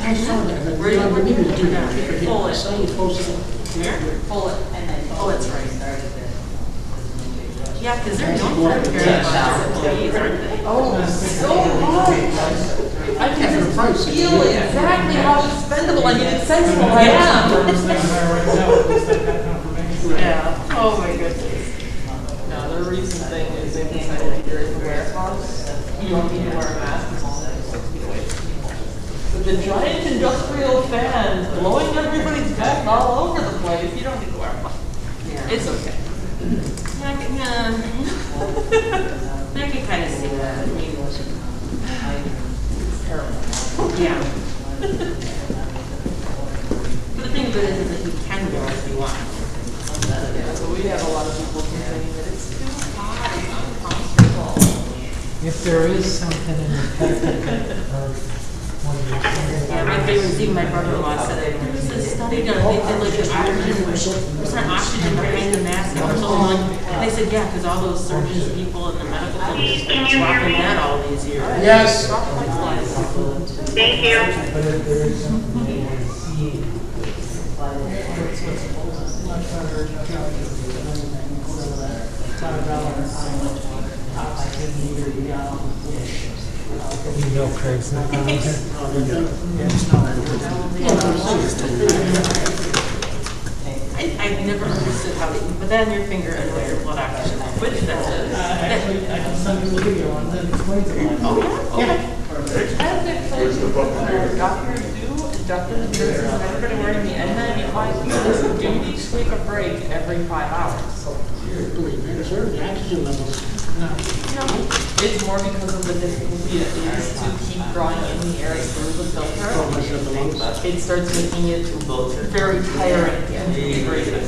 I saw that. Where you were needed to do that. Pull it. Pull it and then pull it right. Yeah, because they're known for very much employees, aren't they? Oh, so much. I can just feel exactly how expendable. I mean, it's sensible. Yeah. Yeah. Oh my goodness. No, the recent thing is they decided if you're in the warehouse, you don't need to wear a mask as long as it's 6 feet away from people. With the giant industrial fans blowing everybody's back all over the place, you don't need to wear a mask. Yeah. It's okay. I can kind of see that. I mean, It's terrible. yeah. But the thing of it is that you can go if you want. Yeah, so we have a lot of people complaining that it's too hot, it's uncomfortable. If there is something in the packet or one of your Yeah, my favorite thing, my brother-in-law said, there was this study done, they did like the oxygen, percent oxygen behind the mask or something. And they said, yeah, because all those surgeons, people in the medical field have been swapping that all these years. Yes. Thank you. But if there is something they want to see, you know Craig's not on here. I've never understood how they, but then your finger and your blood oxygen, which that's it. Actually, I can send you a video on that explains it. Oh, yeah? Okay. I have been told doctors do, and doctors and nurses and everybody wearing the N95 masks do need to take a break every 5 hours. Believe me, sir, the oxygen levels. No, it's more because of the difficulty it is to keep drawing in the air through the filter. It starts making it very tiring to be breathing.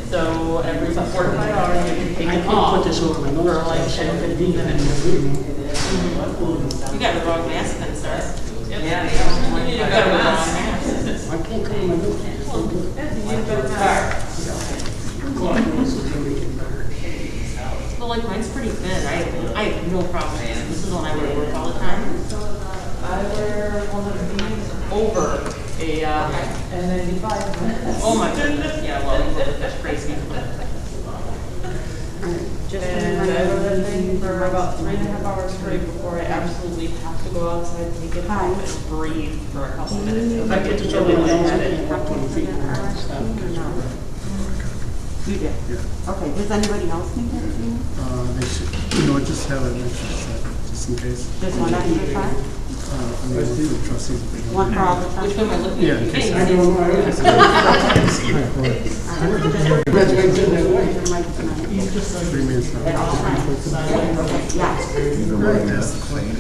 So every 4 to 5 hours you can take I it can't off put this over my nose. for like 10 to 15 minutes. You got the wrong mask then, sir. Yeah, you need a You got better the wrong mask. mask. I can't cover my nose. You need a better mask. Well, like mine's pretty thin. I have no problem with it. This is one I wear to work all the time. I wear one of these over a N95. Oh my goodness. Yeah, well, that's crazy. And I wear that thing for about 3.5 hours straight before I absolutely have to go outside, take it off, and breathe for a couple minutes. If I get this over my nose, I can't walk 20 feet. You did? Yeah. Okay, does anybody else need that? They should, just have an extra set, just in case. Just one extra side? I mean, the trustees. if they don't- One for all the time? Which one am I looking Yeah, at? in case. I don't know. That's why I did that way. 3 minutes now. At all times? Yeah. Right, that's the claim.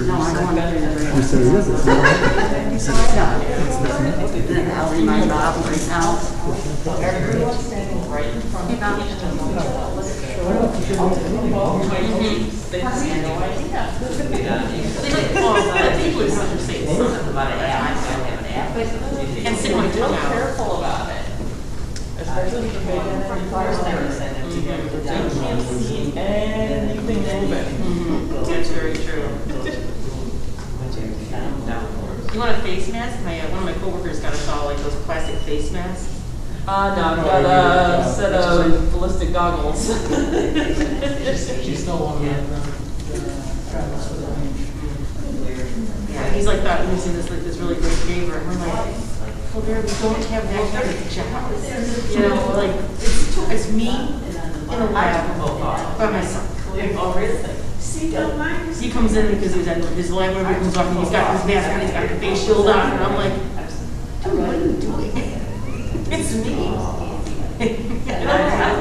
No, I don't want to do it. You said it is, it's not. Then I'll remind Bob right now. Everyone's standing right in front of me. They have no idea. I think it was something to say something about it. And sit my Be tongue out. careful about it. Especially if they can't see anything moving. That's very true. You want a face mask? One of my coworkers got us all like those plastic face masks. No, I've got a set of ballistic goggles. She's still on the travels with the Yeah, he's like thought he was in this really great favor, and we're like, well, there we don't have that kind of job. You know, like it's me in a lab by myself. Oh, really? He comes in because he's at his lab, whenever he comes up, and he's got his mask on, he's got the face shield on, and I'm like, dude, what are you doing? It's me. And I had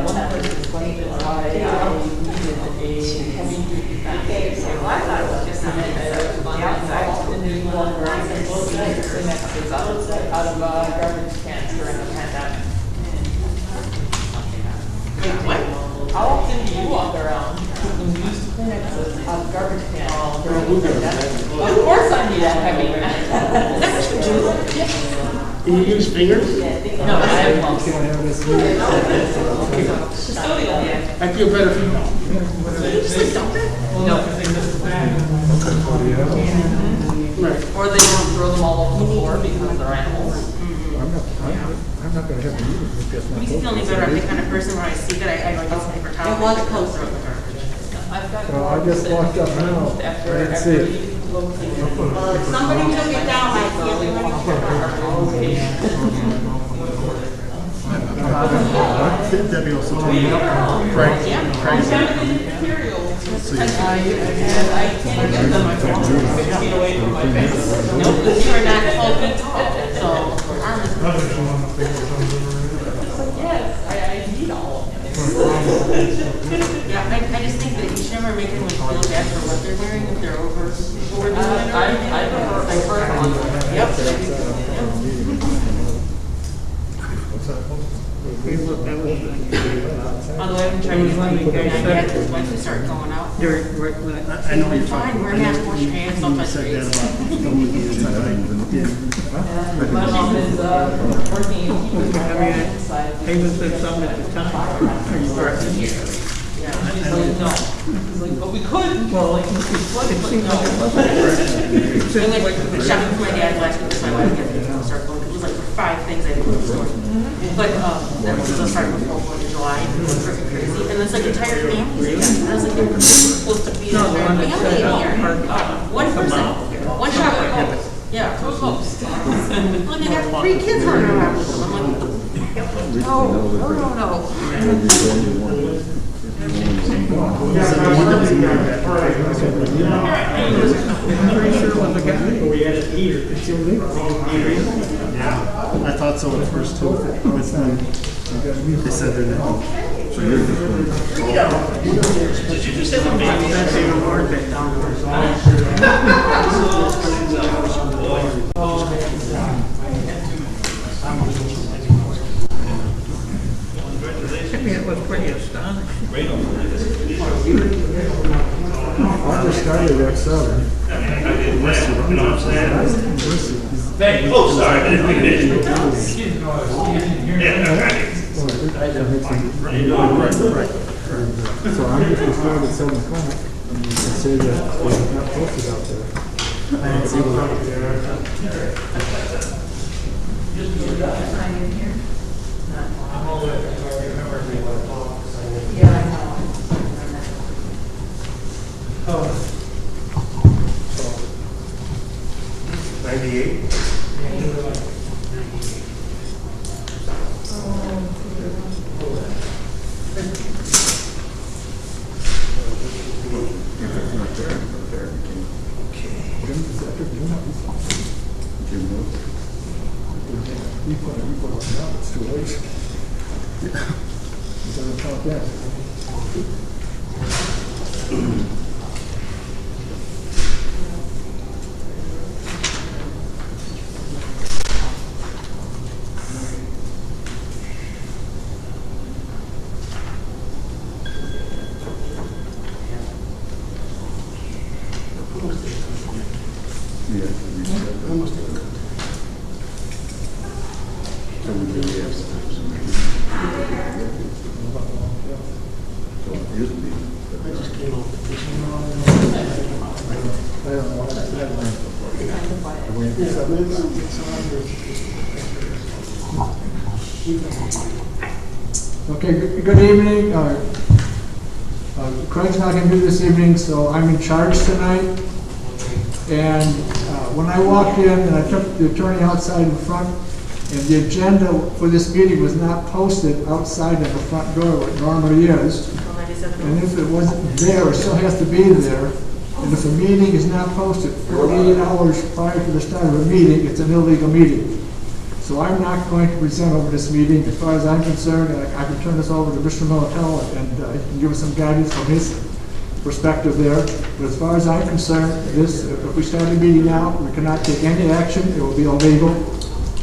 one person questioned why I needed a heavy-duty vest. So I thought it was just a the outside. And then you walk around and both sides are connected out of garbage cans during the pandemic. Wait, what? How often do you walk around with used Kleenexes out of garbage cans during the pandemic? Of course I need a heavy vest. Is that what you do? Can you use fingers? No, I have lost. Can I have this meeting? I feel better for you. No. Right. Or they don't throw them all over the floor because they're animals. I'm not gonna have a meeting if that's not. Makes me feel any better. I'm the kind of person when I see that I like this paper towel. It was I close. throw it in the garbage. I've got. Well, I just walked up now. I didn't see it. Somebody took it down, I can't remember. Debbie also told me. Frank. I can't get them. I'm 6 feet away from my face. Nope, because you are not 12 feet tall, so our arm is. Yes, I need all of them. Yeah, I just think that you should never make anyone feel bad for what they're wearing if they're overdoing it or anything. I prefer one. Yep. Although I've been trying to get my dad because once we start going out, I know you're fine, talking. wear a mask, wash your hands, don't You touch said your that face. about the movie and stuff. My mom is working in keeping my dog inside. He was with some at the time. He's like, no. He's like, but we could. Well, Like, it but seemed no. like it wasn't. I went shopping for my dad last week, so I wanted to get things to start going. It was like for 5 things I did go to the store. But that was the start of 4th of July. It was freaking crazy. And it's like entire families again. And I was like, they're supposed to be an entire family in here. One person, one shopper. Yeah, 2 folks. Well, they got 3 kids running around with them. I'm like, no. I'm pretty sure it was a guy. We had a heater. Yeah, I thought so at first too, but then they said they're not. Did you just have a baby? That's even more than I mean, it was pretty astonishing. I just started at 7. Oh, sorry. I didn't think it did. So I'm just gonna start at 7 o'clock and say that it's not posted out there. I didn't see It's too late. It doesn't count that. Okay, good evening. Craig's not going to do this evening, so I'm in charge tonight. And when I walked in and I took the attorney outside in front, and the agenda for this meeting was not posted outside of the front door, what it normally is. And if it wasn't there, it still has to be there. And if a meeting is not posted 48 hours prior to the start of a meeting, it's an illegal meeting. So I'm not going to present over this meeting. As far as I'm concerned, I can turn this over to Mr. Militello and he can give us some guidance from his perspective there. But as far as I'm concerned, if we start a meeting now, we cannot take any action. It will be illegal,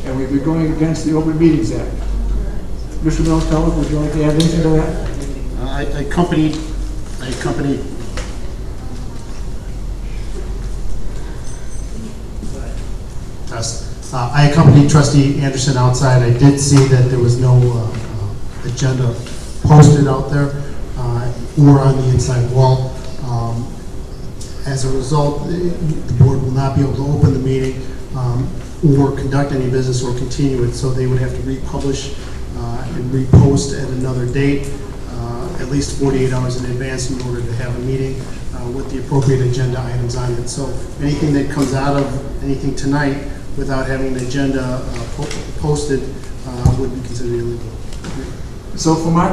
and we'll be going against the Open Meetings Act. Mr. Militello, would you like to add anything to that? I accompanied us I accompanied Trustee Anderson outside. I did see that there was no agenda posted out there or on the inside wall. As a result, the board will not be able to open the meeting or conduct any business or continue it, so they would have to republish and repost at another date, at least 48 hours in advance in order to have a meeting with the appropriate agenda items on it. So anything that comes out of anything tonight without having an agenda posted would be considered illegal. So from my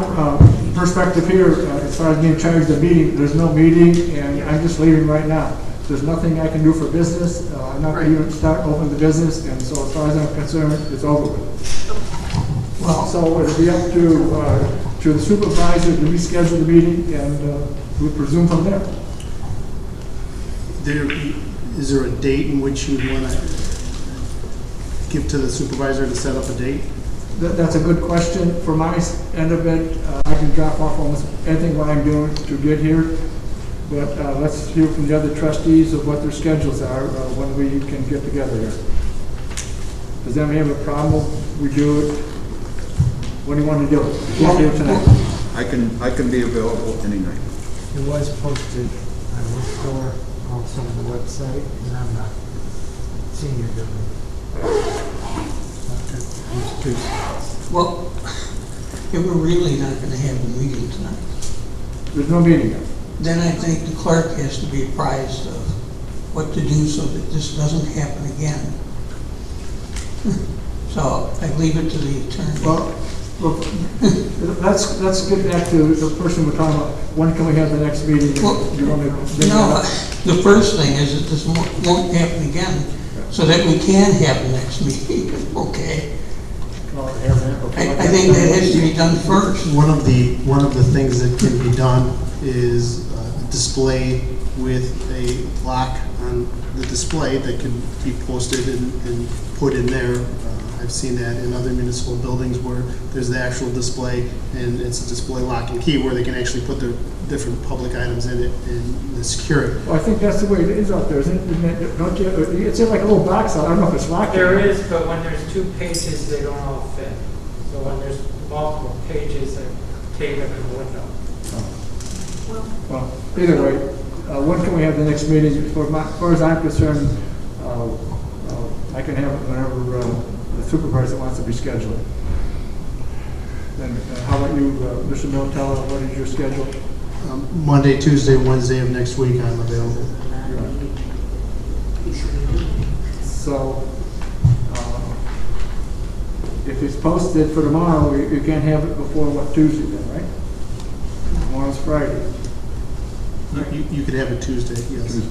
perspective here, as far as being charged of the meeting, there's no meeting, and I'm just leaving right now. There's nothing I can do for business. I'm not going to even start open the business, and so as far as I'm concerned, it's over with. Well, so it'll be up to the supervisor to reschedule the meeting, and we'll presume from there. Is there a date in which you want to give to the supervisor to set up a date? That's a good question. For my end of it, I can drop off almost anything what I'm doing to get here. But let's hear from the other trustees of what their schedules are when we can get together here. Does anybody have a problem? We do it. What do you want to do? Can't do it tonight. I can be available any night. It was posted on the store, also on the website, and I'm not seeing you doing it. Well, if we're really not going to have a meeting tonight, There's no meeting yet. then I think the clerk has to be apprised of what to do so that this doesn't happen again. So I leave it to the attorney. Well, let's get back to the person we're talking about. When can we have the next meeting? Well, You want to bring no, that up? the first thing is that this won't happen again, so that we can have the next meeting, okay? I think that has to be done first. One of the things that can be done is display with a lock on the display that can be posted and put in there. I've seen that in other municipal buildings where there's the actual display and it's a display lock and key where they can actually put their different public items in it and secure it. Well, I think that's the way it is out there, isn't it? Don't you? It's in like a little box. I don't know if it's locked. There is, but when there's 2 pages, they don't all fit. So when there's multiple pages, they tape them in the window. Well, either way, when can we have the next meeting? As far as I'm concerned, I can have it whenever the supervisor wants to be scheduled. Then how about you, Mr. Miltello? What is your schedule? Monday, Tuesday, Wednesday of next week I'm available. So, if it's posted for tomorrow, you can't have it before, what, Tuesday then, right? Tomorrow's Friday. You could have it Tuesday, yes.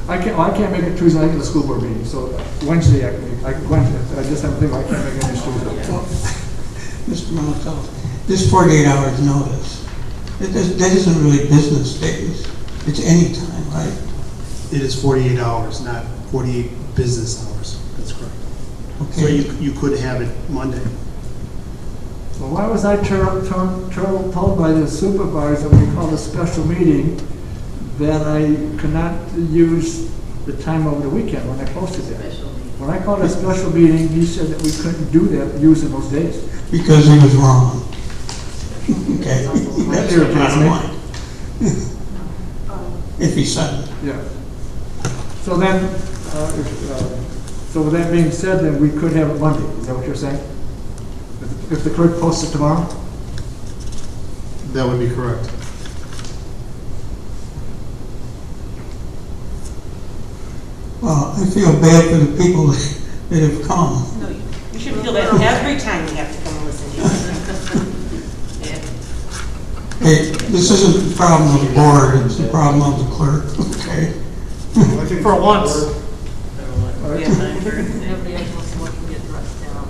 I can't make it Tuesday, I get the school board meeting, so Wednesday I can make, Wednesday, I just have a thing, I can't make it Tuesday. Well, Mr. Militello, this 48 hours notice, that isn't really business days. It's any time, right? It is 48 hours, not 48 business hours. That's correct. Okay. So you could have it Monday. Well, why was I told by the supervisor when we called a special meeting that I could not use the time over the weekend when I posted that? When I called a special meeting, he said that we couldn't do that using those days. Because he was wrong. Okay. That irritates me. If he said it. Yeah. So then, so with that being said, then we could have it Monday. Is that what you're saying? If the clerk posts it tomorrow? That would be correct. Well, I feel bad for the people that have come. No, you should feel that every time you have to come and listen to you. Yeah. Hey, this isn't the problem of the board, it's the problem of the clerk, okay? For once. Everybody else wants to work and get dressed down.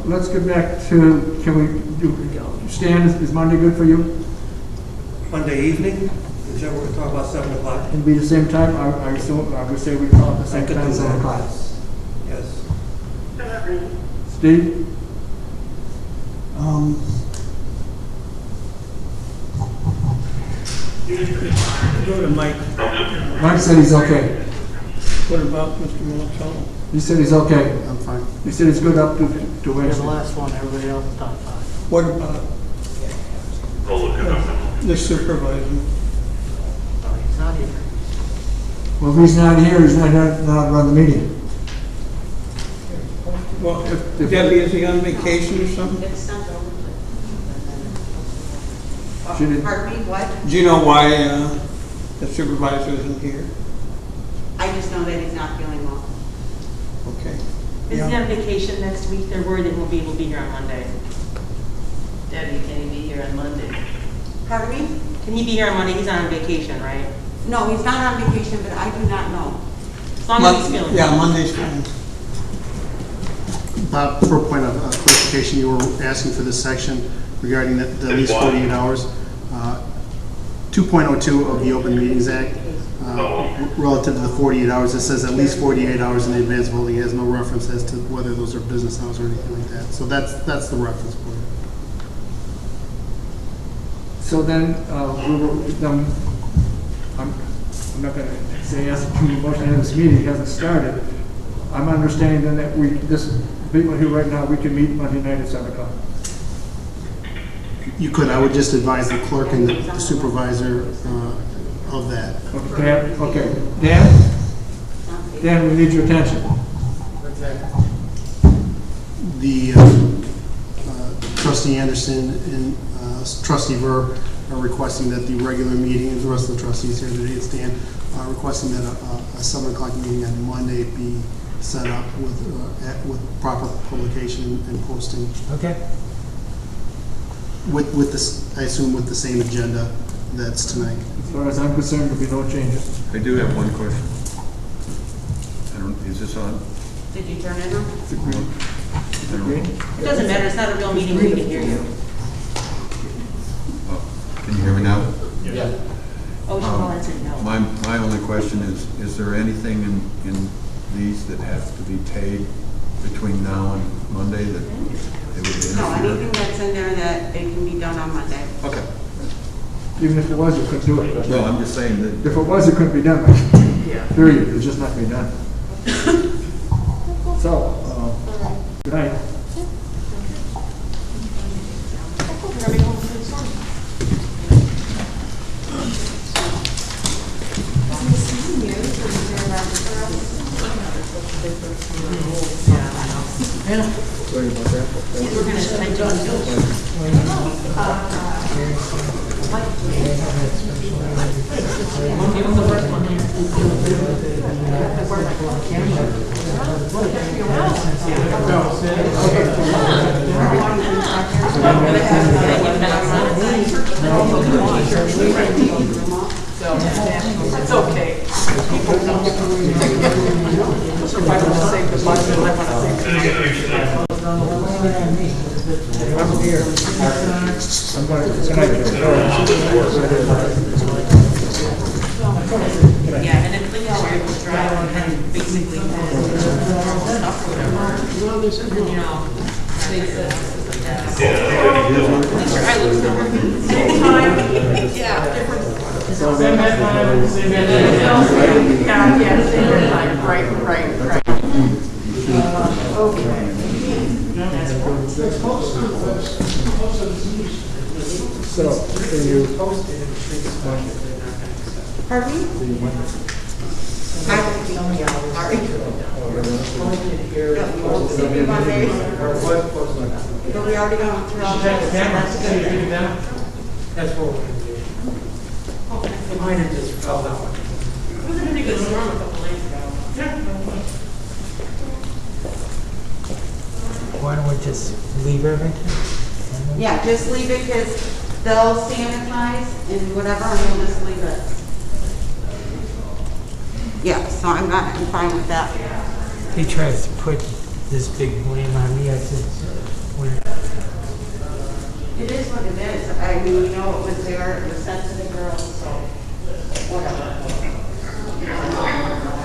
Let's get back to, can we do, Stan, is Monday good for you? Monday evening? Is that what we're talking about, 7 o'clock? It'll be the same time? I would say we call it the same time, 7 o'clock. Yes. Steve? Go to Mike. Mike said he's okay. What about Mr. Monticello? He said he's okay. I'm fine. He said he's good up to You're the Wednesday. last one, everybody else is top five. What about the supervisor? Oh, he's not here. Well, if he's not here, he's not run the meeting. Well, if Debbie, is he on vacation or something? It's not over. She didn't- Pardon me, what? Do you know why the supervisor isn't here? I just know that he's not feeling well. Okay. Is he on vacation next week? They're worried that he won't be able to be here on Monday. Debbie, can he be here on Monday? Pardon me? Can he be here on Monday? He's on vacation, right? No, he's not on vacation, but I do not know. As long as he's feeling Yeah, well. Monday's fine. Bob, for a point of clarification, you were asking for this section regarding the at least 48 hours. 2.02 of the Open Meetings Act, relative to the 48 hours, it says at least 48 hours in advance voting. It has no reference as to whether those are business hours or anything like that. So that's the reference point. So then, I'm not gonna say yes to the motion in this meeting, it hasn't started. I'm understanding then that people here right now, we can meet Monday night at 7 o'clock. You could, I would just advise the clerk and the supervisor of that. Okay. Dan, we need your attention. The trustee Anderson and trustee Ver are requesting that the regular meeting, and the rest of the trustees here today, stand requesting that a 7 o'clock meeting on Monday be set up with proper publication and posting. Okay. With this, I assume with the same agenda that's tonight. As far as I'm concerned, there'll be no changes. I do have one question. Is this on? Did you turn it on? It's agreed. It doesn't matter, it's not a real meeting, we can hear you. Oh, can you hear me now? Oh, Cheryl answered no. My only question is there anything in these that have to be paid between now and Monday that it would interfere? No, anything that's in there that it can be done on Monday. Okay. Even if it was, it couldn't do it. No, I'm just saying that. If it was, it couldn't be done. Period, it's just not gonna be done. So, good night. Sorry about that. We're gonna type on It's okay. People don't. If I don't say goodbye, then I want to say goodbye. I'm here. I'm going to, good night. Yeah, and then please you're able to drive and basically stuff or whatever. You know, things that. At least your eye looks good. Anytime, yeah, different. Same bedtime, same bedtime. Yeah, same bedtime, right. Okay. So, can you? Pardon me? I will be on the hour. Sorry. You won't see me Monday. But we already gone through all that. That's good. That's what we're going to do. It might have just fell out. It was a pretty good storm a couple nights ago. Why don't we just leave everything? Yeah, just leave it because they'll sanitize and whatever, and we'll just leave it. Yeah, so I'm fine with that. He tries to put this big blame on me. I said, It is what it is. I mean, you know, it was there, it was sent to the girls, so whatever.